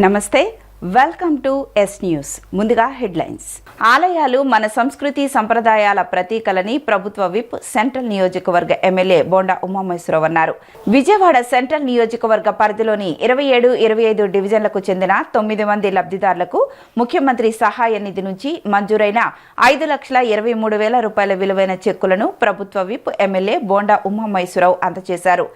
నమస్తే, welcome to yes news. ముందుగా headlines. ఆలయాలు మన సంస్కృతి సంప్రదాయాల ప్రతీకలని ప్రభుత్వ విప్ సెంట్రల్ నియోజకవర్గ ఎమ్మెల్యే బోండా ఉమామహేశ్వరరావు అన్నారు. విజయవాడ సెంట్రల్ నియోజకవర్గ పరిధిలోని 27, 25 డివిజన్లకు చెందిన 9 మంది లబ్ధిదారులకు ముఖ్యమంత్రి సహాయ నిధి నుంచి మంజూరైన 5,23,000 రూపాయల విలువైన చెక్కులను ప్రభుత్వ విప్ ఎమ్మెల్యే బోండా ఉమామహేశ్వరరావు అందజేశారు.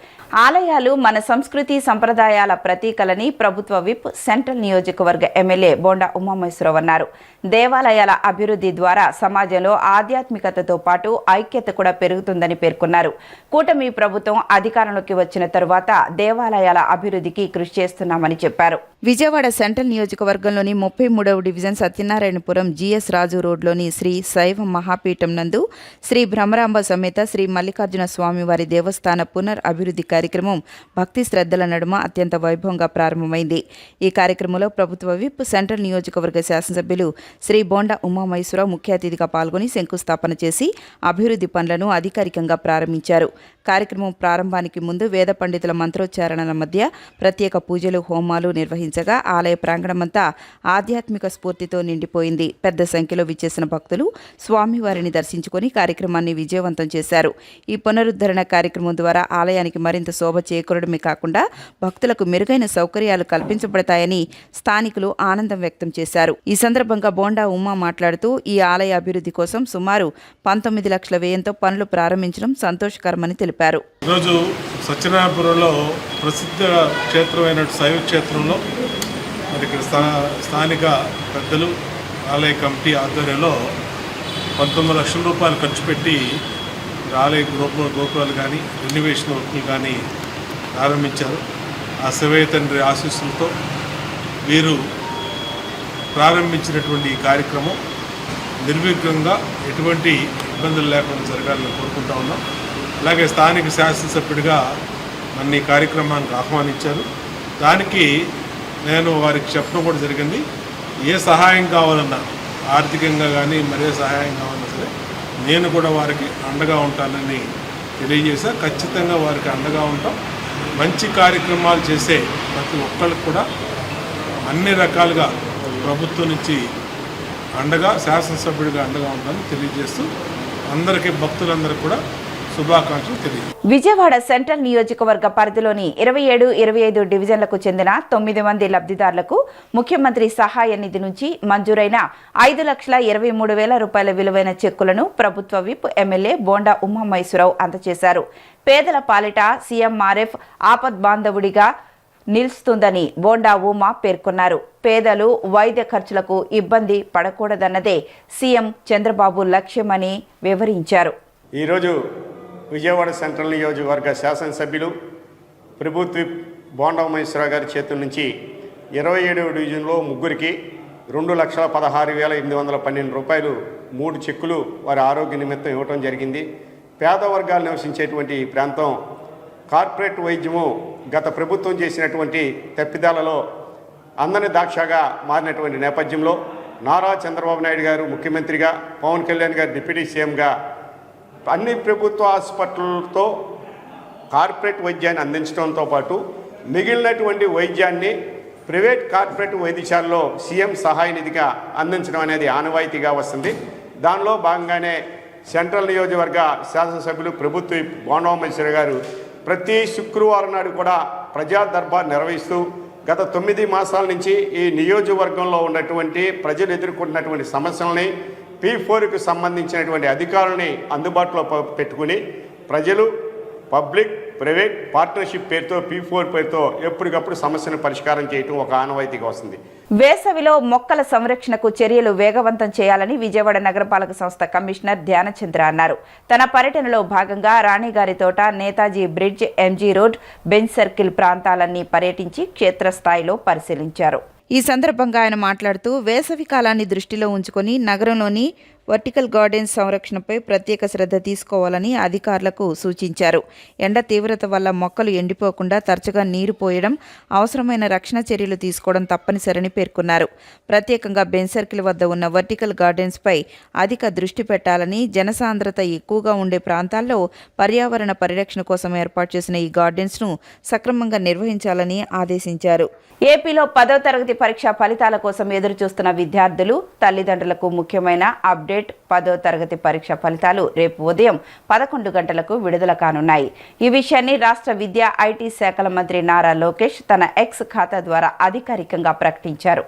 ఆలయాలు మన సంస్కృతి సంప్రదాయాల ప్రతీకలని ప్రభుత్వ విప్ సెంట్రల్ నియోజకవర్గ ఎమ్మెల్యే బోండా ఉమామహేశ్వరరావు అన్నారు. దేవాలయాల అభివృద్ధి ద్వారా సమాజంలో ఆధ్యాత్మికతతో పాటు ఐక్యత కూడా పెరుగుతుందని పేర్కొన్నారు. కూటమి ప్రభుత్వం అధికారంలోకి వచ్చిన తరువాత దేవాలయాల అభివృద్ధికి కృషి చేస్తున్నామని చెప్పారు. విజయవాడ సెంట్రల్ నియోజకవర్గంలోని 33వ డివిజన్ సత్యనారాయణపురం జిఎస్ రాజు రోడ్లోని శ్రీ శైవ మహాపీఠం నందు శ్రీ భ్రమరాంబ సమేత శ్రీ మల్లికార్జున స్వామివారి దేవస్థాన పునర్ అభివృద్ధి కార్యక్రమం భక్తి శ్రద్ధల నడుమ అత్యంత వైభవంగా ప్రారంభమైంది. ఈ కార్యక్రమంలో ప్రభుత్వ విప్ సెంట్రల్ నియోజకవర్గ శాసనసభ్యులు శ్రీ బోండా ఉమామహేశ్వరరావు ముఖ్య అతిథిగా పాల్గొని శంకుస్థాపన చేసి అభివృద్ధి పనులను అధికారికంగా ప్రారంభించారు. కార్యక్రమం ప్రారంభానికి ముందు వేద పండితుల మంత్రోచ్చారణల మధ్య ప్రత్యేక పూజలు, హోమాలు నిర్వహించగా ఆలయ ప్రాంగణమంతా ఆధ్యాత్మిక స్ఫూర్తితో నిండిపోయింది. పెద్ద సంఖ్యలో విచ్చేసిన భక్తులు స్వామివారిని దర్శించుకొని కార్యక్రమాన్ని విజయవంతం చేశారు. ఈ పునరుద్ధరణ కార్యక్రమం ద్వారా ఆలయానికి మరింత శోభ చేకూరడమే కాకుండా భక్తులకు మెరుగైన సౌకర్యాలు కల్పించబడతాయని స్థానికులు ఆనందం వ్యక్తం చేశారు. ఈ సందర్భంగా బోండా ఉమా మాట్లాడుతూ ఈ ఆలయ అభివృద్ధి కోసం సుమారు 19 లక్షల వ్యయంతో పనులు ప్రారంభించడం సంతోషకరమని తెలిపారు. ఈరోజు సత్యనారాయణపురంలో ప్రసిద్ధ క్షేత్రమైన శైవ క్షేత్రంలో మరి ఇక్కడ స్థానిక పెద్దలు ఆలయ కమిటీ ఆధ్వర్యంలో 19 లక్షల రూపాయలు ఖర్చు పెట్టి ఆలయ గోపురాలు కానీ రెన్యువేషన్ వర్కులు కానీ ప్రారంభించారు. ఆ శివయ్య తండ్రి ఆశీస్సులతో వీరు ప్రారంభించినటువంటి ఈ కార్యక్రమం నిర్విఘ్నంగా ఎటువంటి ఇబ్బందులు లేకుండా జరగాలని కోరుకుంటా ఉన్నాం. అలాగే స్థానిక శాసనసభ్యుడిగా నన్ను ఈ కార్యక్రమానికి ఆహ్వానించారు. దానికి నేను వారికి చెప్పడం కూడా జరిగింది. ఏ సహాయం కావాలన్నా, ఆర్థికంగా కానీ మరే సహాయం కావాలన్నా సరే నేను కూడా వారికి అండగా ఉంటానని తెలియజేశా. ఖచ్చితంగా వారికి అండగా ఉంటాం. మంచి కార్యక్రమాలు చేసే ప్రతి ఒక్కరికి కూడా అన్ని రకాలుగా ప్రభుత్వం నుంచి అండగా, శాసనసభ్యుడిగా అండగా ఉంటానని తెలియజేస్తూ అందరికీ, భక్తులందరికీ కూడా శుభాకాంక్షలు తెలియజేస్తాను. విజయవాడ సెంట్రల్ నియోజకవర్గ పరిధిలోని 27, 25 డివిజన్లకు చెందిన 9 మంది లబ్ధిదారులకు ముఖ్యమంత్రి సహాయ నిధి నుంచి మంజూరైన 5,23,000 రూపాయల విలువైన చెక్కులను ప్రభుత్వ విప్ ఎమ్మెల్యే బోండా ఉమామహేశ్వరరావు అందజేశారు. పేదల పాలిట సీఎంఆర్ఎఫ్ ఆపద్బాంధవుడిగా నిలుస్తుందని బోండా ఉమా పేర్కొన్నారు. పేదలు వైద్య ఖర్చులకు ఇబ్బంది పడకూడదన్నదే సీఎం చంద్రబాబు లక్ష్యమని వివరించారు. ఈరోజు విజయవాడ సెంట్రల్ నియోజకవర్గ శాసనసభ్యులు ప్రభుత్వ బోండా ఉమామహేశ్వరరావు గారి చేతుల నుంచి 27వ డివిజన్లో ముగ్గురికి 2,16,812 రూపాయలు 3 చెక్కులు వారి ఆరోగ్య నిమిత్తం ఇవ్వటం జరిగింది. పేద వర్గాలు నివసించేటువంటి ఈ ప్రాంతం కార్పొరేట్ వైద్యము గత ప్రభుత్వం చేసినటువంటి తప్పిదాలలో అందని దాక్షగా మారినటువంటి నేపథ్యంలో నారా చంద్రబాబు నాయుడు గారు ముఖ్యమంత్రిగా, పవన్ కళ్యాణ్ గారు డిప్యూటీ సీఎంగా అన్ని ప్రభుత్వ హాస్పిటల్తో కార్పొరేట్ వైద్యాన్ని అందించడంతో పాటు మిగిలినటువంటి వైద్యాన్ని ప్రైవేట్ కార్పొరేట్ వైద్యశాలలో సీఎం సహాయ నిధిగా అందించడం అనేది ఆనవాయితీగా వస్తుంది. దానిలో భాగంగానే సెంట్రల్ నియోజకవర్గ శాసనసభ్యులు ప్రభుత్వ బోండా ఉమామహేశ్వరరావు గారు ప్రతి శుక్రవారం నాడు కూడా ప్రజా దర్బార్ నిర్వహిస్తూ గత 9 మాసాల నుంచి ఈ నియోజకవర్గంలో ఉన్నటువంటి ప్రజలు ఎదుర్కొంటున్నటువంటి సమస్యలని P4కు సంబంధించినటువంటి అధికారులని అందుబాటులో పెట్టుకుని ప్రజలు, పబ్లిక్ ప్రైవేట్ పార్ట్నర్షిప్ పేరుతో P4 పేరుతో ఎప్పటికప్పుడు సమస్యను పరిష్కారం చేయటం ఒక ఆనవాయితీగా వస్తుంది. వేసవిలో మొక్కల సంరక్షణకు చర్యలు వేగవంతం చేయాలని విజయవాడ నగరపాలక సంస్థ కమిషనర్ ధ్యానచంద్ర అన్నారు. తన పర్యటనలో భాగంగా రాణిగారి తోట, Netaji bridge, MG road, Benz circle ప్రాంతాలన్నీ పర్యటించి క్షేత్రస్థాయిలో పరిశీలించారు. ఈ సందర్భంగా ఆయన మాట్లాడుతూ వేసవి కాలాన్ని దృష్టిలో ఉంచుకొని నగరంలోని వర్టికల్ గార్డెన్స్ సంరక్షణపై ప్రత్యేక శ్రద్ధ తీసుకోవాలని అధికారులకు సూచించారు. ఎండ తీవ్రత వల్ల మొక్కలు ఎండిపోకుండా తరచుగా నీరు పోయడం, అవసరమైన రక్షణ చర్యలు తీసుకోవడం తప్పనిసరని పేర్కొన్నారు. ప్రత్యేకంగా బెంజ్ సర్కిల్ వద్ద ఉన్న వర్టికల్ గార్డెన్స్పై అధిక దృష్టి పెట్టాలని, జనసాంద్రత ఎక్కువగా ఉండే ప్రాంతాల్లో పర్యావరణ పరిరక్షణ కోసం ఏర్పాటు చేసిన ఈ గార్డెన్స్ను సక్రమంగా నిర్వహించాలని ఆదేశించారు. ఏపీలో 10వ తరగతి పరీక్షా ఫలితాల కోసం ఎదురుచూస్తున్న విద్యార్థులు, తల్లిదండ్రులకు ముఖ్యమైన అప్డేట్. 10వ తరగతి పరీక్ష ఫలితాలు రేపు ఉదయం 11 గంటలకు విడుదల కానున్నాయి. ఈ విషయాన్ని రాష్ట్ర విద్యా, ఐటీ శాఖల మంత్రి నారా లోకేష్ తన ఎక్స్ ఖాతా ద్వారా అధికారికంగా ప్రకటించారు.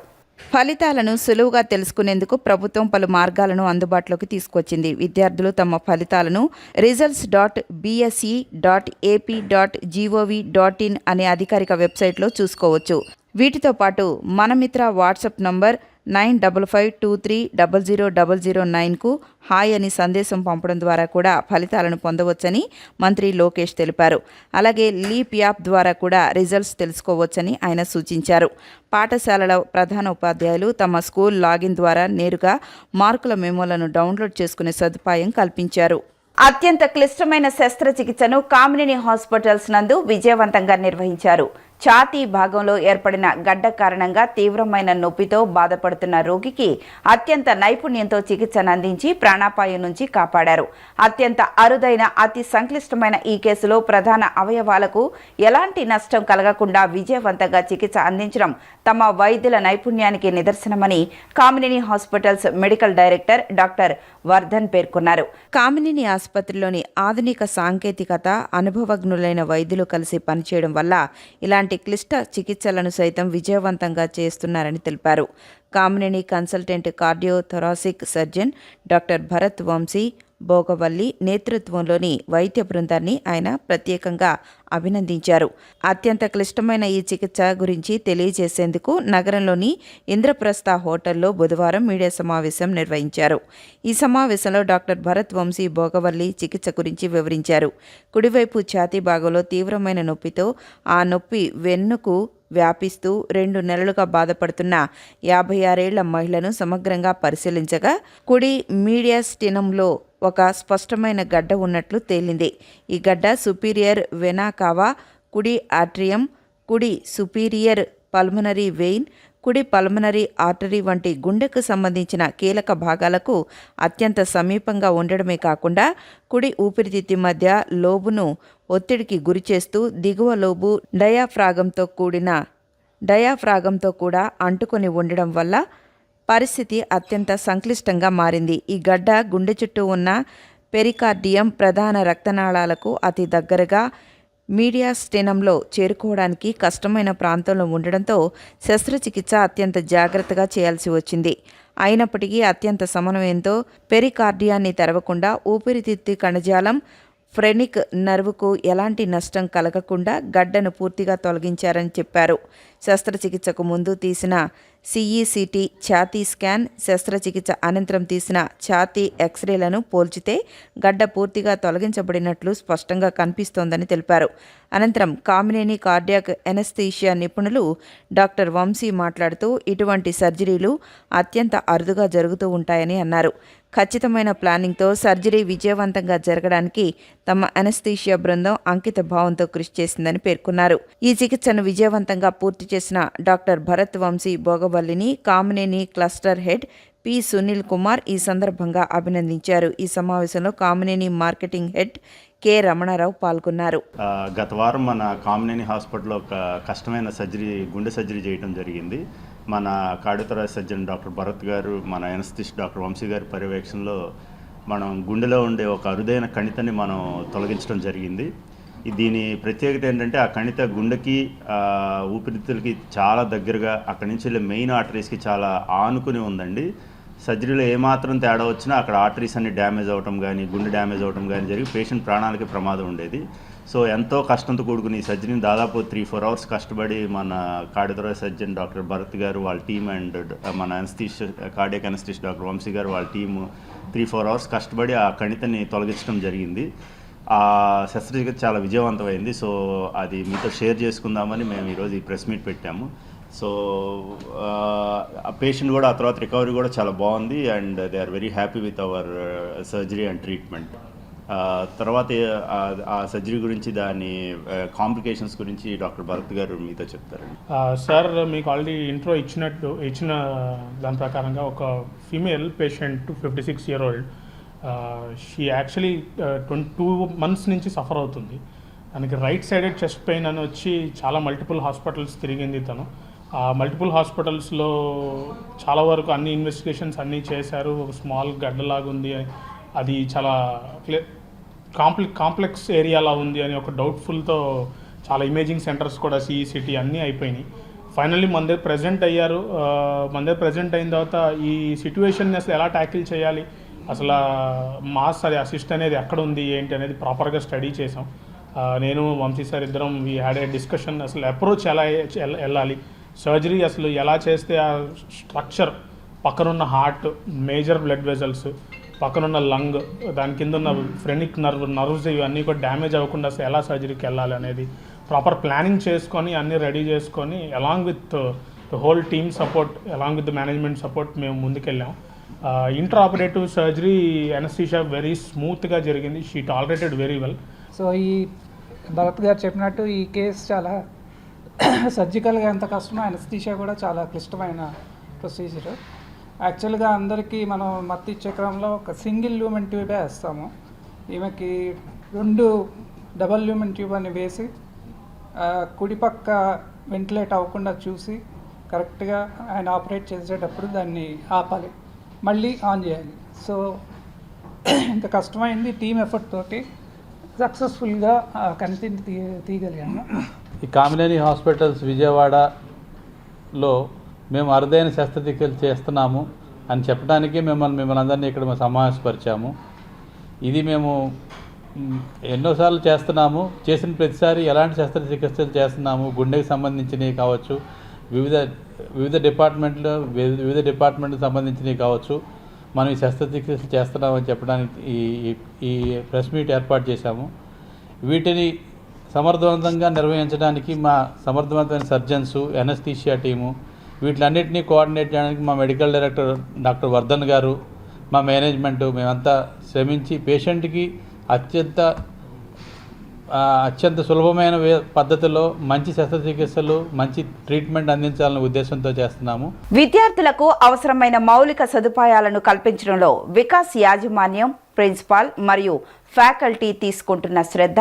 ఫలితాలను సులువుగా తెలుసుకునేందుకు ప్రభుత్వం పలు మార్గాలను అందుబాటులోకి తీసుకొచ్చింది. విద్యార్థులు తమ ఫలితాలను results.bse.ap.gov.in అనే అధికారిక వెబ్సైట్లో చూసుకోవచ్చు. వీటితో పాటు మనమిత్ర వాట్సాప్ నంబర్ 9552300009కు హాయ్ అని సందేశం పంపడం ద్వారా కూడా ఫలితాలను పొందవచ్చని మంత్రి లోకేష్ తెలిపారు. అలాగే లీప్ యాప్ ద్వారా కూడా రిజల్ట్స్ తెలుసుకోవచ్చని ఆయన సూచించారు. పాఠశాలల ప్రధాన ఉపాధ్యాయులు తమ స్కూల్ లాగిన్ ద్వారా నేరుగా మార్కుల మెమోలను డౌన్లోడ్ చేసుకునే సదుపాయం కల్పించారు. అత్యంత క్లిష్టమైన శస్త్రచికిత్సను కామినేని హాస్పిటల్స్ నందు విజయవంతంగా నిర్వహించారు. ఛాతీ భాగంలో ఏర్పడిన గడ్డ కారణంగా తీవ్రమైన నొప్పితో బాధపడుతున్న రోగికి అత్యంత నైపుణ్యంతో చికిత్సను అందించి ప్రాణాపాయం నుంచి కాపాడారు. అత్యంత అరుదైన, అతి సంక్లిష్టమైన ఈ కేసులో ప్రధాన అవయవాలకు ఎలాంటి నష్టం కలగకుండా విజయవంతంగా చికిత్స అందించడం తమ వైద్యుల నైపుణ్యానికి నిదర్శనమని Kamineni hospitals medical director doctor Vardhan పేర్కొన్నారు. కామినేని ఆసుపత్రిలోని ఆధునిక సాంకేతికత, అనుభవజ్ఞులైన వైద్యులు కలిసి పనిచేయడం వల్ల ఇలాంటి క్లిష్ట చికిత్సలను సైతం విజయవంతంగా చేస్తున్నారని తెలిపారు. Kamineni consultant cardiothoracic surgeon doctor Bharat Vamsi Bhogavalli నేతృత్వంలోని వైద్య బృందాన్ని ఆయన ప్రత్యేకంగా అభినందించారు. అత్యంత క్లిష్టమైన ఈ చికిత్స గురించి తెలియజేసేందుకు నగరంలోని ఇంద్రప్రస్థ హోటల్లో బుధవారం మీడియా సమావేశం నిర్వహించారు. ఈ సమావేశంలో డాక్టర్ భరత్ వంశీ భోగవల్లి చికిత్స గురించి వివరించారు. కుడివైపు ఛాతీ భాగంలో తీవ్రమైన నొప్పితో ఆ నొప్పి వెన్నుకు వ్యాపిస్తూ 2 నెలలుగా బాధపడుతున్న 56 ఏళ్ల మహిళను సమగ్రంగా పరిశీలించగా కుడి మీడియాస్టినంలో ఒక స్పష్టమైన గడ్డ ఉన్నట్లు తేలింది. ఈ గడ్డ సుపీరియర్ వెనా కావా, కుడి ఆట్రియం, కుడి సుపీరియర్ పల్మనరీ వెయిన్, కుడి పల్మనరీ ఆర్టరీ వంటి గుండెకు సంబంధించిన కీలక భాగాలకు అత్యంత సమీపంగా ఉండడమే కాకుండా కుడి ఊపిరితిత్తి మధ్య లోబును ఒత్తిడికి గురిచేస్తూ దిగువ లోబు డయాఫ్రాగంతో కూడా అంటుకొని ఉండడం వల్ల పరిస్థితి అత్యంత సంక్లిష్టంగా మారింది. ఈ గడ్డ గుండె చుట్టూ ఉన్న పెరికార్డియం ప్రధాన రక్తనాళాలకు అతి దగ్గరగా మీడియాస్టెనంలో చేరుకోవడానికి కష్టమైన ప్రాంతంలో ఉండడంతో శస్త్రచికిత్స అత్యంత జాగ్రత్తగా చేయాల్సి వచ్చింది. అయినప్పటికీ అత్యంత సమన్వయంతో పెరికార్డియాన్ని తెరవకుండా ఊపిరితిత్తి కణజాలం, ఫ్రెనిక్ నర్వుకు ఎలాంటి నష్టం కలగకుండా గడ్డను పూర్తిగా తొలగించారని చెప్పారు. శస్త్రచికిత్సకు ముందు తీసిన సిఈసిటీ ఛాతీ స్కాన్, శస్త్రచికిత్స అనంతరం తీసిన ఛాతీ ఎక్స్రేలను పోల్చితే గడ్డ పూర్తిగా తొలగించబడినట్లు స్పష్టంగా కనిపిస్తోందని తెలిపారు. అనంతరం కామినేని కార్డియాక్ ఎనస్థీషియా నిపుణులు డాక్టర్ వంశీ మాట్లాడుతూ ఇటువంటి సర్జరీలు అత్యంత అరుదుగా జరుగుతూ ఉంటాయని అన్నారు. ఖచ్చితమైన ప్లానింగ్తో సర్జరీ విజయవంతంగా జరగడానికి తమ ఎనస్థీషియా బృందం అంకిత భావంతో కృషి చేసిందని పేర్కొన్నారు. ఈ చికిత్సను విజయవంతంగా పూర్తి చేసిన డాక్టర్ భరత్ వంశీ భోగవల్లిని Kamineni cluster head P Sunil Kumar ఈ సందర్భంగా అభినందించారు. ఈ సమావేశంలో Kamineni marketing head K Ramanarao పాల్గొన్నారు. గత వారం మన కామినేని హాస్పిటల్లో ఒక కష్టమైన గుండె సర్జరీ చేయడం జరిగింది. మన కార్డియోథొరాసిక్ సర్జన్ డాక్టర్ భరత్ గారు, మన ఎనస్థిస్ట్ డాక్టర్ వంశీ గారి పర్యవేక్షణలో మనం గుండెలో ఉండే ఒక అరుదైన కణితని మనం తొలగించడం జరిగింది. దీని ప్రత్యేకత ఏంటంటే ఆ కణిత గుండెకి, ఊపిరితిత్తులకి చాలా దగ్గరగా, అక్కడి నుంచి వెళ్ళే మెయిన్ ఆర్టరీస్కి చాలా ఆనుకుని ఉందండి. సర్జరీలో ఏమాత్రం తేడా వచ్చినా అక్కడ ఆర్టరీస్ అన్ని డ్యామేజ్ అవ్వటం కానీ, గుండె డ్యామేజ్ అవ్వటం కానీ జరిగి పేషెంట్ ప్రాణాలకి ప్రమాదం ఉండేది. సో ఎంతో కష్టంతో కూడుకుని ఈ సర్జరీని దాదాపు 3-4 అవర్స్ కష్టపడి మన కార్డియోథొరాసిక్ సర్జన్ డాక్టర్ భరత్ గారు వాళ్ళ టీమ్ అండ్ మన కార్డియాక్ ఎనస్థిస్ట్ డాక్టర్ వంశీ గారు వాళ్ళ టీము 3-4 అవర్స్ కష్టపడి ఆ కణితని తొలగించడం జరిగింది. ఆ శస్త్రచికిత్స చాలా విజయవంతమైంది. సో అది మీతో షేర్ చేసుకుందామని మేము ఈరోజు ఈ ప్రెస్ మీట్ పెట్టాము. సో ఆ పేషెంట్ కూడా ఆ తర్వాత రికవరీ కూడా చాలా బాగుంది and they are very happy with our surgery and treatment. తర్వాత ఆ సర్జరీ గురించి దాని కాంప్లికేషన్స్ గురించి డాక్టర్ భరత్ గారు మీతో చెప్తారండి. సార్ మీకు ఆల్రెడీ ఇంట్రో ఇచ్చిన దాని ప్రకారంగా ఒక female patient 56 year old she actually 22 months నుంచి సఫర్ అవుతుంది. తనకి రైట్ సైడెడ్ చెస్ట్ పెయిన్ అని వచ్చి చాలా మల్టిపుల్ హాస్పిటల్స్ తిరిగింది. తను ఆ మల్టిపుల్ హాస్పిటల్స్లో చాలా వరకు అన్ని ఇన్వెస్టిగేషన్స్ అన్నీ చేశారు. ఒక స్మాల్ గడ్డలాగా ఉంది, అది చాలా కాంప్లెక్స్ ఏరియాలా ఉంది అని ఒక డౌట్ఫుల్తో చాలా ఇమేజింగ్ సెంటర్స్ కూడా సిఈసిటీ అన్నీ అయిపోయినాయి. ఫైనల్లీ మన దగ్గర ప్రజెంట్ అయ్యారు. మన దగ్గర ప్రజెంట్ అయిన తర్వాత ఈ సిట్యువేషన్ని అసలు ఎలా ట్యాకిల్ చేయాలి, అసలు మాస్ అది అసిస్ట్ అనేది ఎక్కడ ఉంది ఏంటి అనేది ప్రాపర్గా స్టడీ చేసాం. నేను వంశీ సార్ ఇద్దరం వీ హ్యాడ్ ఏ డిస్కషన్, అసలు అప్రోచ్ ఎలా వెళ్ళాలి, సర్జరీ అసలు ఎలా చేస్తే ఆ స్ట్రక్చర్ పక్కనున్న హార్ట్, మేజర్ బ్లడ్ వెజల్స్, పక్కనున్న లంగ్, దాని కింద ఉన్న ఫ్రెనిక్ నర్వ్స్ ఇవన్నీ కూడా డ్యామేజ్ అవ్వకుండా అసలు ఎలా సర్జరీకి వెళ్ళాలి అనేది ప్రాపర్ ప్లానింగ్ చేసుకొని అన్నీ రెడీ చేసుకొని along with the whole team support, along with the management support మేము ముందుకెళ్ళాం. Inter operative surgery anesthesia very స్మూత్గా జరిగింది. She tolerated very well. So ఈ భరత్ గారు చెప్పినట్టు ఈ కేసు చాలా సర్జికల్గా ఎంత కష్టమో అనస్థీషియా కూడా చాలా క్లిష్టమైన ప్రొసీజర్. యాక్చువల్గా అందరికీ మనం మత్తి చక్రంలో ఒక సింగిల్ ల్యూమెన్ ట్యూబే వేస్తాము. ఈమెకి 2 డబల్ ల్యూమెన్ ట్యూబ్ అని వేసి కుడిపక్క వెంటిలేట్ అవ్వకుండా చూసి కరెక్ట్గా ఆయన ఆపరేట్ చేసేటప్పుడు దాన్ని ఆపాలి, మళ్ళీ ఆన్ చేయాలి. సో ఇంత కష్టమైంది. టీమ్ ఎఫర్ట్ తోటి సక్సెస్ఫుల్గా కంటెంట్ తీయగలిగాము. ఈ కామినేని హాస్పిటల్స్ విజయవాడలో మేము అరుదైన శస్త్రచికిత్సలు చేస్తున్నాము అని చెప్పడానికి మిమ్మల్ని అందరినీ ఇక్కడ మేము సమావేశపరిచాము. ఇది మేము ఎన్నోసార్లు చేస్తున్నాము. చేసిన ప్రతిసారి ఎలాంటి శస్త్రచికిత్సలు చేస్తున్నాము, గుండెకి సంబంధించినవి కావచ్చు, వివిధ డిపార్ట్మెంట్కి సంబంధించినవి కావచ్చు, మనం ఈ శస్త్రచికిత్సలు చేస్తున్నామని చెప్పడానికి ఈ ప్రెస్ మీట్ ఏర్పాటు చేశాము. వీటిని సమర్థవంతంగా నిర్వహించడానికి మా సమర్థవంతమైన సర్జన్సు, అనస్థీషియా టీము, వీటిలన్నింటినీ కోఆర్డినేట్ చేయడానికి మా మెడికల్ డైరెక్టర్ డాక్టర్ వర్ధన్ గారు, మా మేనేజ్మెంటు మేమంతా శ్రమించి పేషెంట్కి అత్యంత సులభమైన పద్ధతిలో మంచి శస్త్రచికిత్సలు, మంచి ట్రీట్మెంట్ అందించాలనే ఉద్దేశంతో చేస్తున్నాము. విద్యార్థులకు అవసరమైన మౌలిక సదుపాయాలను కల్పించడంలో వికాస్ యాజమాన్యం, ప్రిన్సిపాల్ మరియు ఫ్యాకల్టీ తీసుకుంటున్న శ్రద్ధ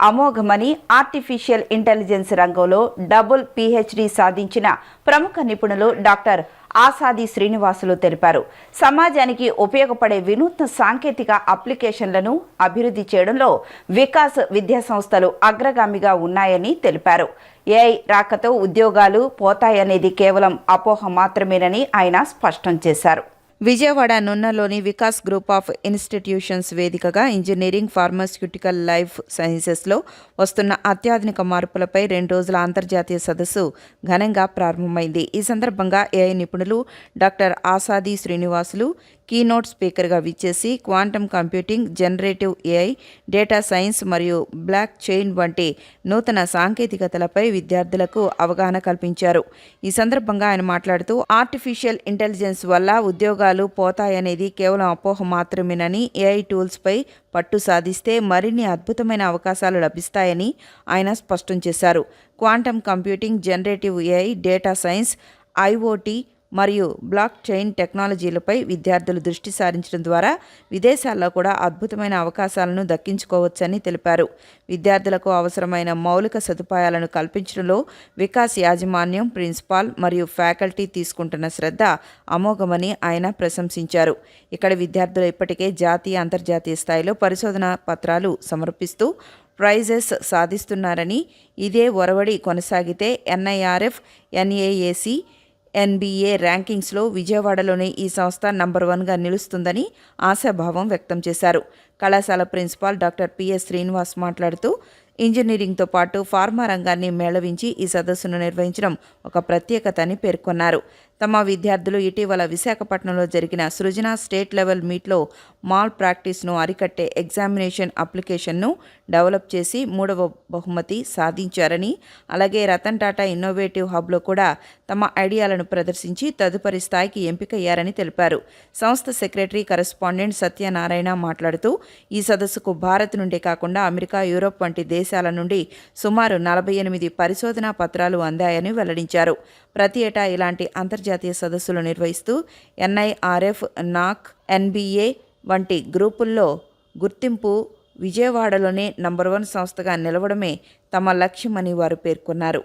అమోఘమని ఆర్టిఫిషియల్ ఇంటెలిజెన్స్ రంగంలో డబుల్ PhD సాధించిన ప్రముఖ నిపుణులు డాక్టర్ ఆసాది శ్రీనివాసులు తెలిపారు. సమాజానికి ఉపయోగపడే వినూత్న సాంకేతిక అప్లికేషన్లను అభివృద్ధి చేయడంలో వికాస్ విద్యా సంస్థలు అగ్రగామిగా ఉన్నాయని తెలిపారు. AI రాకతో ఉద్యోగాలు పోతాయనేది కేవలం అపోహ మాత్రమేనని ఆయన స్పష్టం చేశారు. విజయవాడ నున్నలోని వికాస్ గ్రూప్ ఆఫ్ ఇన్స్టిట్యూషన్స్ వేదికగా ఇంజనీరింగ్, ఫార్మాస్యూటికల్, లైఫ్ సైన్సెస్లో వస్తున్న అత్యాధునిక మార్పులపై 2 రోజుల అంతర్జాతీయ సదస్సు ఘనంగా ప్రారంభమైంది. ఈ సందర్భంగా AI నిపుణులు డాక్టర్ ఆసాది శ్రీనివాసులు కీనోట్ స్పీకర్గా విచ్చేసి quantum computing, generative AI, data science మరియు బ్లాక్ చైన్ వంటి నూతన సాంకేతికతలపై విద్యార్థులకు అవగాహన కల్పించారు. ఈ సందర్భంగా ఆయన మాట్లాడుతూ ఆర్టిఫిషియల్ ఇంటెలిజెన్స్ వల్ల ఉద్యోగాలు పోతాయనేది కేవలం అపోహ మాత్రమేనని, AI టూల్స్పై పట్టు సాధిస్తే మరిన్ని అద్భుతమైన అవకాశాలు లభిస్తాయని ఆయన స్పష్టం చేశారు. Quantum computing, generative AI, data science, IoT మరియు బ్లాక్ చైన్ టెక్నాలజీలపై విద్యార్థులు దృష్టి సారించడం ద్వారా విదేశాల్లో కూడా అద్భుతమైన అవకాశాలను దక్కించుకోవచ్చని తెలిపారు. విద్యార్థులకు అవసరమైన మౌలిక సదుపాయాలను కల్పించడంలో వికాస్ యాజమాన్యం, ప్రిన్సిపాల్ మరియు ఫ్యాకల్టీ తీసుకుంటున్న శ్రద్ధ అమోఘమని ఆయన ప్రశంసించారు. ఇక్కడ విద్యార్థులు ఇప్పటికే జాతీయ, అంతర్జాతీయ స్థాయిలో పరిశోధన పత్రాలు సమర్పిస్తూ ప్రైజెస్ సాధిస్తున్నారని, ఇదే ఒరవడి కొనసాగితే NIRF, NAAC, NBA ర్యాంకింగ్స్లో విజయవాడలోని ఈ సంస్థ నంబర్ 1గా నిలుస్తుందని ఆశాభావం వ్యక్తం చేశారు. కళాశాల ప్రిన్సిపాల్ డాక్టర్ PS శ్రీనివాస్ మాట్లాడుతూ ఇంజనీరింగ్తో పాటు ఫార్మా రంగాన్ని మేళవించి ఈ సదస్సును నిర్వహించడం ఒక ప్రత్యేకత అని పేర్కొన్నారు. తమ విద్యార్థులు ఇటీవల విశాఖపట్నంలో జరిగిన సృజన స్టేట్ లెవెల్ మీట్లో మాల్ ప్రాక్టీస్ను అరికట్టే ఎగ్జామినేషన్ అప్లికేషన్ను డెవలప్ చేసి 3వ బహుమతి సాధించారని, అలాగే రతన్ టాటా ఇన్నోవేటివ్ హబ్లో కూడా తమ ఐడియాలను ప్రదర్శించి తదుపరి స్థాయికి ఎంపికయ్యారని తెలిపారు. సంస్థ సెక్రటరీ కరెస్పాండెంట్ సత్యనారాయణ మాట్లాడుతూ ఈ సదస్సుకు భారత్ నుండే కాకుండా అమెరికా, యూరోప్ వంటి దేశాల నుండి సుమారు 48 పరిశోధనా పత్రాలు అందాయని వెల్లడించారు. ప్రతి ఏటా ఇలాంటి అంతర్జాతీయ సదస్సులు నిర్వహిస్తూ NIRF, NAAC, NBA వంటి గ్రూపుల్లో గుర్తింపు విజయవాడలోనే నంబర్ 1 సంస్థగా నిలవడమే తమ లక్ష్యమని వారు పేర్కొన్నారు.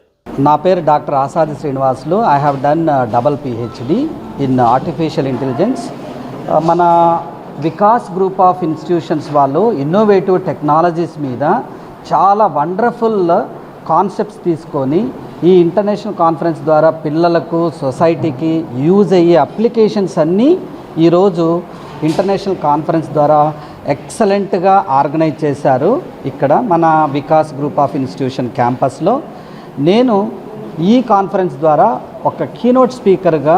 నా పేరు doctor Asadi Srinivasulu. I have done double PhD in artificial intelligence. మన వికాస్ గ్రూప్ ఆఫ్ ఇన్స్టిట్యూషన్స్ వాళ్ళు ఇన్నోవేటివ్ టెక్నాలజీస్ మీద చాలా వండర్ఫుల్ కాన్సెప్ట్స్ తీసుకొని ఈ ఇంటర్నేషనల్ కాన్ఫరెన్స్ ద్వారా పిల్లలకు, సొసైటీకి యూజ్ అయ్యే అప్లికేషన్స్ అన్నీ ఈరోజు ఇంటర్నేషనల్ కాన్ఫరెన్స్ ద్వారా ఎక్సలెంట్గా ఆర్గనైజ్ చేశారు. ఇక్కడ మన వికాస్ గ్రూప్ ఆఫ్ ఇన్స్టిట్యూషన్ క్యాంపస్లో నేను ఈ కాన్ఫరెన్స్ ద్వారా ఒక కీనోట్ స్పీకర్గా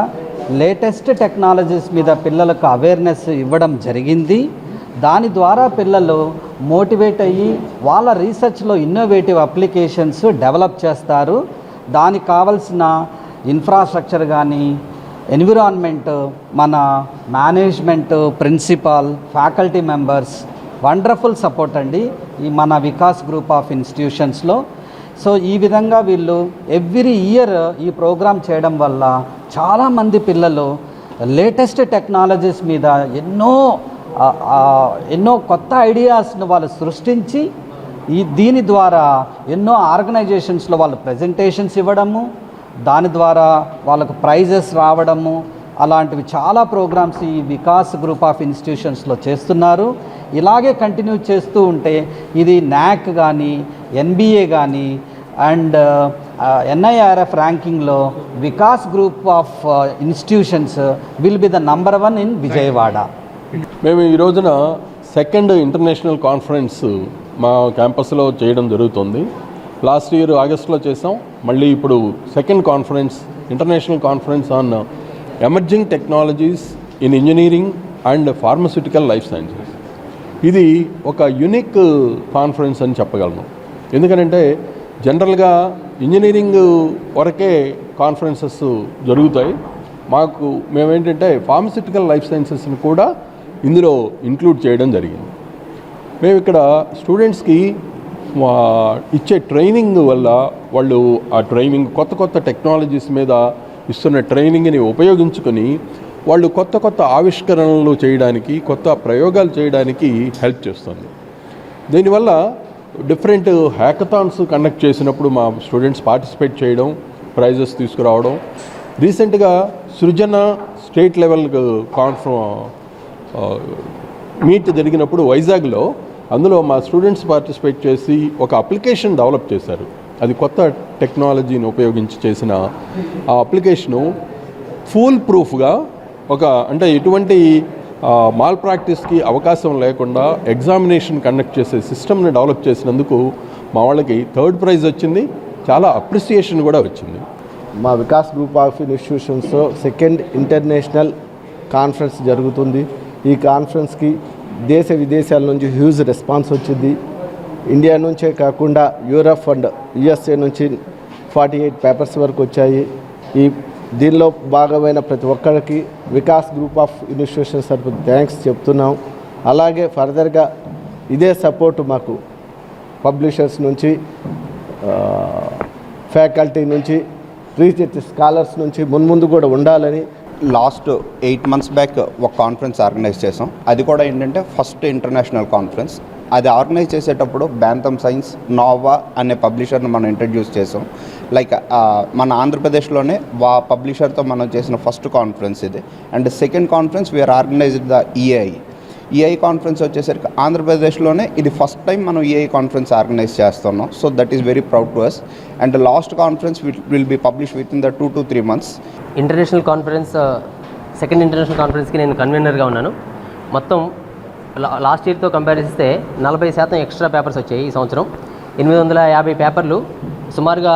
లేటెస్ట్ టెక్నాలజీస్ మీద పిల్లలకు అవేర్నెస్ ఇవ్వడం జరిగింది. దాని ద్వారా పిల్లలు మోటివేట్ అయ్యి వాళ్ళ రీసెర్చ్లో ఇన్నోవేటివ్ అప్లికేషన్స్ డెవలప్ చేస్తారు. దానికి కావాల్సిన ఇన్ఫ్రాస్ట్రక్చర్ కానీ, ఎన్విరాన్మెంట్, మన management, principal, faculty members wonderful support అండి ఈ మన వికాస్ గ్రూప్ ఆఫ్ ఇన్స్టిట్యూషన్స్లో. సో ఈ విధంగా వీళ్ళు ఎవ్రీ ఇయర్ ఈ ప్రోగ్రామ్ చేయడం వల్ల చాలామంది పిల్లలు లేటెస్ట్ టెక్నాలజీస్ మీద ఎన్నో కొత్త ఐడియాస్ను వాళ్ళు సృష్టించి దీని ద్వారా ఎన్నో ఆర్గనైజేషన్స్లో వాళ్ళు ప్రెజెంటేషన్స్ ఇవ్వడము, దాని ద్వారా వాళ్ళకు ప్రైజెస్ రావడము, అలాంటివి చాలా ప్రోగ్రామ్స్ ఈ వికాస్ గ్రూప్ ఆఫ్ ఇన్స్టిట్యూషన్స్లో చేస్తున్నారు. ఇలాగే కంటిన్యూ చేస్తూ ఉంటే ఇది NAAC కానీ, NBA కానీ అండ్ NIRF ర్యాంకింగ్లో Vikas group of institutions will be the number 1 in Vijayawada. మేము ఈ రోజున సెకండ్ ఇంటర్నేషనల్ కాన్ఫరెన్స్ మా క్యాంపస్లో చేయడం జరుగుతుంది. లాస్ట్ ఇయర్ ఆగస్టులో చేసాం. మళ్ళీ ఇప్పుడు second conference, international conference on emerging technologies in engineering and pharmaceutical life sciences. ఇది ఒక యూనిక్ కాన్ఫరెన్స్ అని చెప్పగలను. ఎందుకంటే జనరల్గా ఇంజనీరింగ్ వరకే కాన్ఫరెన్సెస్ జరుగుతాయి. మేమేంటంటే ఫార్మస్యూటికల్ లైఫ్ సైన్సెస్ని కూడా ఇందులో ఇంక్లూడ్ చేయడం జరిగింది. మేము ఇక్కడ స్టూడెంట్స్కి ఇచ్చే ట్రైనింగ్ వల్ల వాళ్ళు ఆ ట్రైనింగ్ కొత్త టెక్నాలజీస్ మీద ఇస్తున్న ట్రైనింగ్ని ఉపయోగించుకొని వాళ్ళు కొత్త ఆవిష్కరణలు చేయడానికి, కొత్త ప్రయోగాలు చేయడానికి హెల్ప్ చేస్తుంది. దీనివల్ల డిఫరెంట్ హ్యాకథాన్స్ కండక్ట్ చేసినప్పుడు మా స్టూడెంట్స్ పార్టిసిపేట్ చేయడం, ప్రైజెస్ తీసుకురావడం. రీసెంట్గా సృజన స్టేట్ లెవెల్ మీట్ జరిగినప్పుడు వైజాగ్లో, అందులో మా స్టూడెంట్స్ పార్టిసిపేట్ చేసి ఒక అప్లికేషన్ డెవలప్ చేశారు. అది కొత్త టెక్నాలజీని ఉపయోగించి చేసిన ఆ అప్లికేషను ఫూల్ ప్రూఫ్గా అంటే ఎటువంటి మాల్ ప్రాక్టీస్కి అవకాశం లేకుండా ఎగ్జామినేషన్ కండక్ట్ చేసే సిస్టమ్ని డెవలప్ చేసినందుకు మా వాళ్ళకి 3rd ప్రైజ్ వచ్చింది. చాలా అప్రిసియేషన్ కూడా వచ్చింది. మా Vikas group of institutions second international conference జరుగుతుంది. ఈ కాన్ఫరెన్స్కి దేశ విదేశాల నుంచి హ్యూజ్ రెస్పాన్స్ వచ్చింది. ఇండియా నుంచే కాకుండా యూరప్ అండ్ USA నుంచి 48 పేపర్స్ వరకు వచ్చాయి. దీనిలో భాగమైన ప్రతి ఒక్కరికి వికాస్ గ్రూప్ ఆఫ్ ఇన్స్టిట్యూషన్స్ తరఫు థ్యాంక్స్ చెప్తున్నాం. అలాగే ఫర్దర్గా ఇదే సపోర్ట్ మాకు పబ్లిషర్స్ నుంచి, ఫ్యాకల్టీ నుంచి, రీసెర్చ్ స్కాలర్స్ నుంచి మున్ముందు కూడా ఉండాలని. లాస్ట్ 8 months బ్యాక్ ఒక కాన్ఫరెన్స్ ఆర్గనైజ్ చేసాం. అది కూడా ఏంటంటే ఫస్ట్ ఇంటర్నేషనల్ కాన్ఫరెన్స్. అది ఆర్గనైజ్ చేసేటప్పుడు బ్యాంతమ్ సైన్స్, నోవా అనే పబ్లిషర్ని మనం ఇంట్రడ్యూస్ చేసాం. లైక్ మన ఆంధ్రప్రదేశ్లోనే పబ్లిషర్తో మనం చేసిన ఫస్ట్ కాన్ఫరెన్స్ ఇది. And second conference we're organized the EI conference వచ్చేసరికి ఆంధ్రప్రదేశ్లోనే ఇది ఫస్ట్ టైం మనం EI కాన్ఫరెన్స్ ఆర్గనైజ్ చేస్తున్నాం. So that is very proud to us. And last conference will be publish within the 2 to 3 months. International conference, second international కాన్ఫరెన్స్కి నేను కన్వీనర్గా ఉన్నాను. మొత్తం లాస్ట్ ఇయర్తో కంపేర్ చేస్తే 40% ఎక్స్ట్రా పేపర్స్ వచ్చాయి ఈ సంవత్సరం. 850 పేపర్లు, సుమారుగా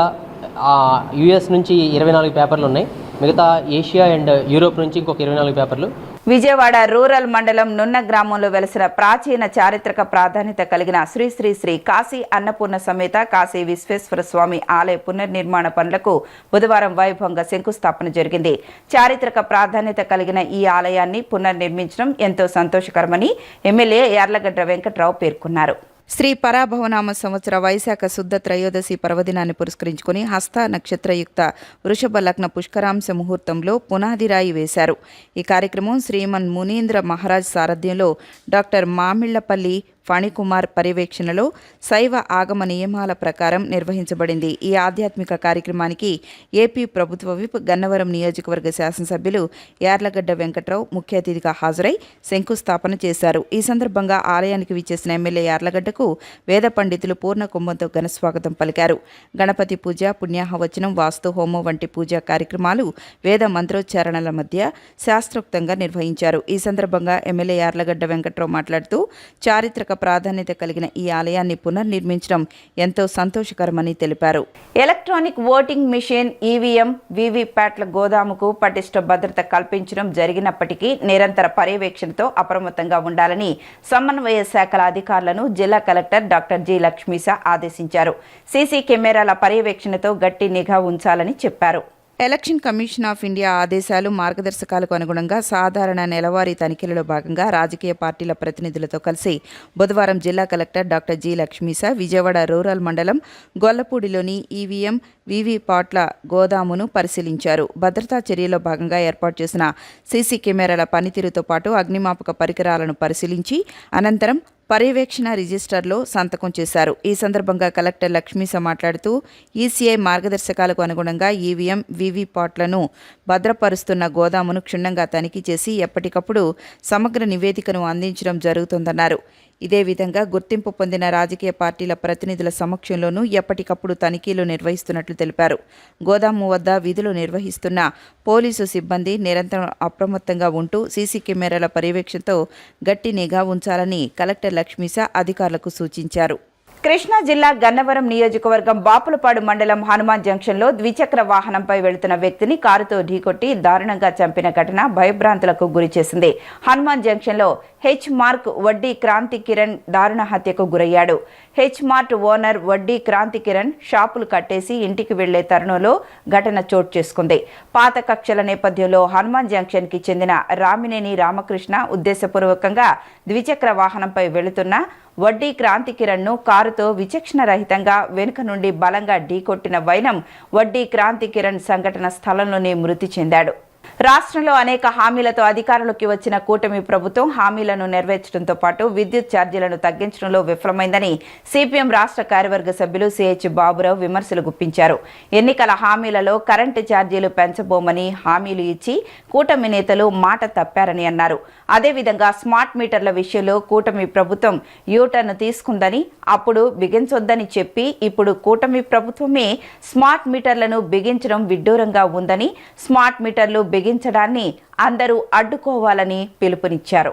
US నుంచి 24 పేపర్లు ఉన్నాయి. మిగతా ఏషియా అండ్ యూరోప్ నుంచి ఇంకొక 24 పేపర్లు. విజయవాడ రూరల్ మండలం నున్న గ్రామంలో వెలసిన ప్రాచీన చారిత్రక ప్రాధాన్యత కలిగిన శ్రీ శ్రీ శ్రీ కాశీ అన్నపూర్ణ సమేత కాశీ విశ్వేశ్వర స్వామి ఆలయ పునర్నిర్మాణ పనులకు బుధవారం వైభవంగా శంకుస్థాపన జరిగింది. చారిత్రక ప్రాధాన్యత కలిగిన ఈ ఆలయాన్ని పునర్నిర్మించడం ఎంతో సంతోషకరమని ఎమ్మెల్యే యార్లగడ్డ వెంకట్రావు పేర్కొన్నారు. శ్రీ పరాభవనామ సంవత్సర వైశాఖ శుద్ధ త్రయోదశి పర్వదినాన్ని పురస్కరించుకుని హస్త నక్షత్రయుక్త వృషభ లగ్న పుష్కరాంశ ముహూర్తంలో పునాదిరాయి వేశారు. ఈ కార్యక్రమం శ్రీమన్ మునీంద్ర మహారాజ్ సారథ్యంలో డాక్టర్ మామిళ్లపల్లి ఫణికుమార్ పర్యవేక్షణలో శైవ ఆగమ నియమాల ప్రకారం నిర్వహించబడింది. ఈ ఆధ్యాత్మిక కార్యక్రమానికి ఏపీ ప్రభుత్వ విప్ గన్నవరం నియోజకవర్గ శాసనసభ్యులు యార్లగడ్డ వెంకట్రావు ముఖ్య అతిథిగా హాజరై శంకుస్థాపన చేశారు. ఈ సందర్భంగా ఆలయానికి విచ్చేసిన ఎమ్మెల్యే యార్లగడ్డకు వేద పండితులు పూర్ణ కుంభంతో ఘనస్వాగతం పలికారు. గణపతి పూజ, పుణ్యాహవచనం, వాస్తు హోమం వంటి పూజా కార్యక్రమాలు వేద మంత్రోచ్చారణల మధ్య శాస్త్రోక్తంగా నిర్వహించారు. ఈ సందర్భంగా ఎమ్మెల్యే యార్లగడ్డ వెంకట్రావు మాట్లాడుతూ చారిత్రక ప్రాధాన్యత కలిగిన ఈ ఆలయాన్ని పునర్నిర్మించడం ఎంతో సంతోషకరమని తెలిపారు. ఎలక్ట్రానిక్ ఓటింగ్ మిషన్ ఈవీఎం, వీవీప్యాట్ల గోదాముకు పటిష్ట భద్రత కల్పించడం జరిగినప్పటికీ నిరంతర పర్యవేక్షణతో అప్రమత్తంగా ఉండాలని సమన్వయ శాఖల అధికారులను జిల్లా కలెక్టర్ డాక్టర్ జి. లక్ష్మీస ఆదేశించారు. సీసీ కెమెరాల పర్యవేక్షణతో గట్టి నిఘా ఉంచాలని చెప్పారు. ఎలక్షన్ కమిషన్ ఆఫ్ ఇండియా ఆదేశాలు, మార్గదర్శకాలకు అనుగుణంగా సాధారణ నెలవారీ తనిఖీలలో భాగంగా రాజకీయ పార్టీల ప్రతినిధులతో కలిసి బుధవారం జిల్లా collector doctor G. Lakshmisha Vijayawada rural మండలం గొల్లపూడిలోని ఈవీఎం, వీవీప్యాట్ల గోదామును పరిశీలించారు. భద్రతా చర్యల్లో భాగంగా ఏర్పాటు చేసిన సీసీ కెమెరాల పనితీరుతో పాటు అగ్నిమాపక పరికరాలను పరిశీలించి అనంతరం పర్యవేక్షణ రిజిస్టర్లో సంతకం చేశారు. ఈ సందర్భంగా కలెక్టర్ లక్ష్మీస మాట్లాడుతూ ఈసీఐ మార్గదర్శకాలకు అనుగుణంగా ఈవీఎం, వీవీప్యాట్లను భద్రపరుస్తున్న గోదామును క్షుణ్ణంగా తనిఖీ చేసి ఎప్పటికప్పుడు సమగ్ర నివేదికను అందించడం జరుగుతుందన్నారు. ఇదే విధంగా గుర్తింపు పొందిన రాజకీయ పార్టీల ప్రతినిధుల సమక్షంలోనూ ఎప్పటికప్పుడు తనిఖీలు నిర్వహిస్తున్నట్లు తెలిపారు. గోదాము వద్ద విధులు నిర్వహిస్తున్న పోలీసు సిబ్బంది నిరంతరం అప్రమత్తంగా ఉంటూ సీసీ కెమెరాల పర్యవేక్షణతో గట్టి నిఘా ఉంచాలని కలెక్టర్ లక్ష్మీస అధికారులకు సూచించారు. కృష్ణా జిల్లా గన్నవరం నియోజకవర్గం బాపులపాడు మండలం హనుమాన్ జంక్షన్లో ద్విచక్ర వాహనంపై వెళుతున్న వ్యక్తిని కారుతో ఢీకొట్టి దారుణంగా చంపిన ఘటన భయభ్రాంతులకు గురిచేసింది. హనుమాన్ జంక్షన్లో హెచ్ మార్క్ వడ్డీ క్రాంతి కిరణ్ దారుణ హత్యకు గురయ్యాడు. హెచ్ మార్ట్ ఓనర్ వడ్డీ క్రాంతి కిరణ్ షాపులు కట్టేసి ఇంటికి వెళ్లే తరుణంలో ఘటన చోటు చేసుకుంది. పాత కక్షల నేపథ్యంలో హనుమాన్ జంక్షన్కి చెందిన రామినేని రామకృష్ణ ఉద్దేశపూర్వకంగా ద్విచక్ర వాహనంపై వెళుతున్న వడ్డీ క్రాంతి కిరణ్ను కారుతో విచక్షణ రహితంగా వెనుక నుండి బలంగా ఢీకొట్టిన వైనం వడ్డీ క్రాంతి కిరణ్ సంఘటన స్థలంలోనే మృతి చెందాడు. రాష్ట్రంలో అనేక హామీలతో అధికారంలోకి వచ్చిన కూటమి ప్రభుత్వం హామీలను నెరవేర్చడంతో పాటు విద్యుత్ ఛార్జీలను తగ్గించడంలో విఫలమైందని సిపిఎం రాష్ట్ర కార్యవర్గ సభ్యులు సిహెచ్ బాబురావు విమర్శలు గుప్పించారు. ఎన్నికల హామీలలో కరెంటు ఛార్జీలు పెంచబోమని హామీలు ఇచ్చి కూటమి నేతలు మాట తప్పారని అన్నారు. అదేవిధంగా స్మార్ట్ మీటర్ల విషయంలో కూటమి ప్రభుత్వం యూటర్న్ తీసుకుందని, అప్పుడు బిగించొద్దని చెప్పి ఇప్పుడు కూటమి ప్రభుత్వమే స్మార్ట్ మీటర్లను బిగించడం విడ్డూరంగా ఉందని, స్మార్ట్ మీటర్లు బిగించడాన్ని అందరూ అడ్డుకోవాలని పిలుపునిచ్చారు.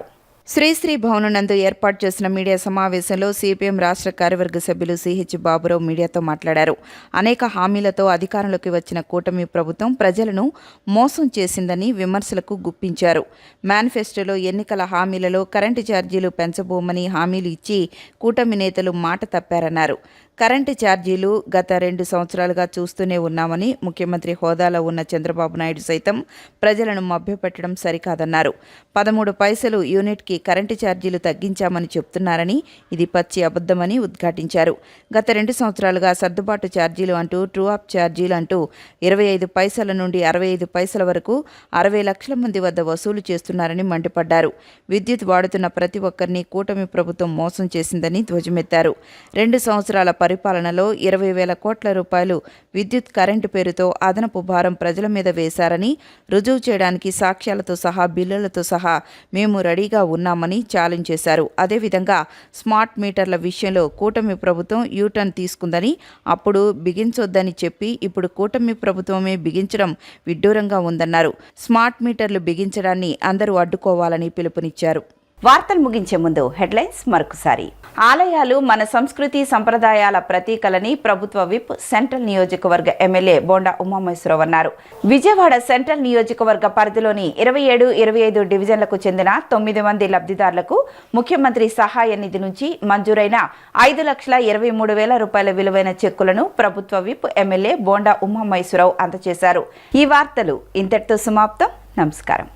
శ్రీశ్రీ భవన్ నందు ఏర్పాటు చేసిన మీడియా సమావేశంలో సిపిఎం రాష్ట్ర కార్యవర్గ సభ్యులు సిహెచ్ బాబురావు మీడియాతో మాట్లాడారు. అనేక హామీలతో అధికారంలోకి వచ్చిన కూటమి ప్రభుత్వం ప్రజలను మోసం చేసిందని విమర్శలకు గుప్పించారు. మేనిఫెస్టోలో ఎన్నికల హామీలలో కరెంటు ఛార్జీలు పెంచబోమని హామీలు ఇచ్చి కూటమి నేతలు మాట తప్పారన్నారు. కరెంటు ఛార్జీలు గత 2 సంవత్సరాలుగా చూస్తూనే ఉన్నామని, ముఖ్యమంత్రి హోదాలో ఉన్న చంద్రబాబు నాయుడు సైతం ప్రజలను మభ్యపెట్టడం సరికాదన్నారు. 13 పైసలు యూనిట్కి కరెంటు ఛార్జీలు తగ్గించామని చెప్తున్నారని, ఇది పచ్చి అబద్ధమని ఉద్ఘాటించారు. గత 2 సంవత్సరాలుగా సర్దుబాటు ఛార్జీలు అంటూ, ట్రూ అప్ ఛార్జీలు అంటూ 25 పైసల నుండి 65 పైసల వరకు 60 లక్షల మంది వద్ద వసూలు చేస్తున్నారని మండిపడ్డారు. విద్యుత్ వాడుతున్న ప్రతి ఒక్కరిని కూటమి ప్రభుత్వం మోసం చేసిందని ధ్వజమెత్తారు. 2 సంవత్సరాల పరిపాలనలో 20,000 కోట్ల రూపాయలు విద్యుత్ కరెంటు పేరుతో అదనపు భారం ప్రజల మీద వేశారని, రుజువు చేయడానికి సాక్ష్యాలతో సహా బిల్లులతో సహా మేము రెడీగా ఉన్నామని ఛాలెంజ్ చేశారు. అదేవిధంగా స్మార్ట్ మీటర్ల విషయంలో కూటమి ప్రభుత్వం యూటర్న్ తీసుకుందని, అప్పుడు బిగించొద్దని చెప్పి ఇప్పుడు కూటమి ప్రభుత్వమే బిగించడం విడ్డూరంగా ఉందన్నారు. స్మార్ట్ మీటర్లు బిగించడాన్ని అందరూ అడ్డుకోవాలని పిలుపునిచ్చారు. వార్తలు ముగించే ముందు హెడ్లైన్స్ మరొకసారి. ఆలయాలు మన సంస్కృతి సంప్రదాయాల ప్రతీకలని ప్రభుత్వ విప్ సెంట్రల్ నియోజకవర్గ ఎమ్మెల్యే బోండా ఉమామహేశ్వరరావు అన్నారు. విజయవాడ సెంట్రల్ నియోజకవర్గ పరిధిలోని 27, 25 డివిజన్లకు చెందిన 9 మంది లబ్ధిదారులకు ముఖ్యమంత్రి సహాయ నిధి నుంచి మంజూరైన 5,23,000 రూపాయల విలువైన చెక్కులను ప్రభుత్వ విప్ ఎమ్మెల్యే బోండా ఉమామహేశ్వరరావు అందజేశారు. ఈ వార్తలు ఇంతటితో సమాప్తం. నమస్కారం.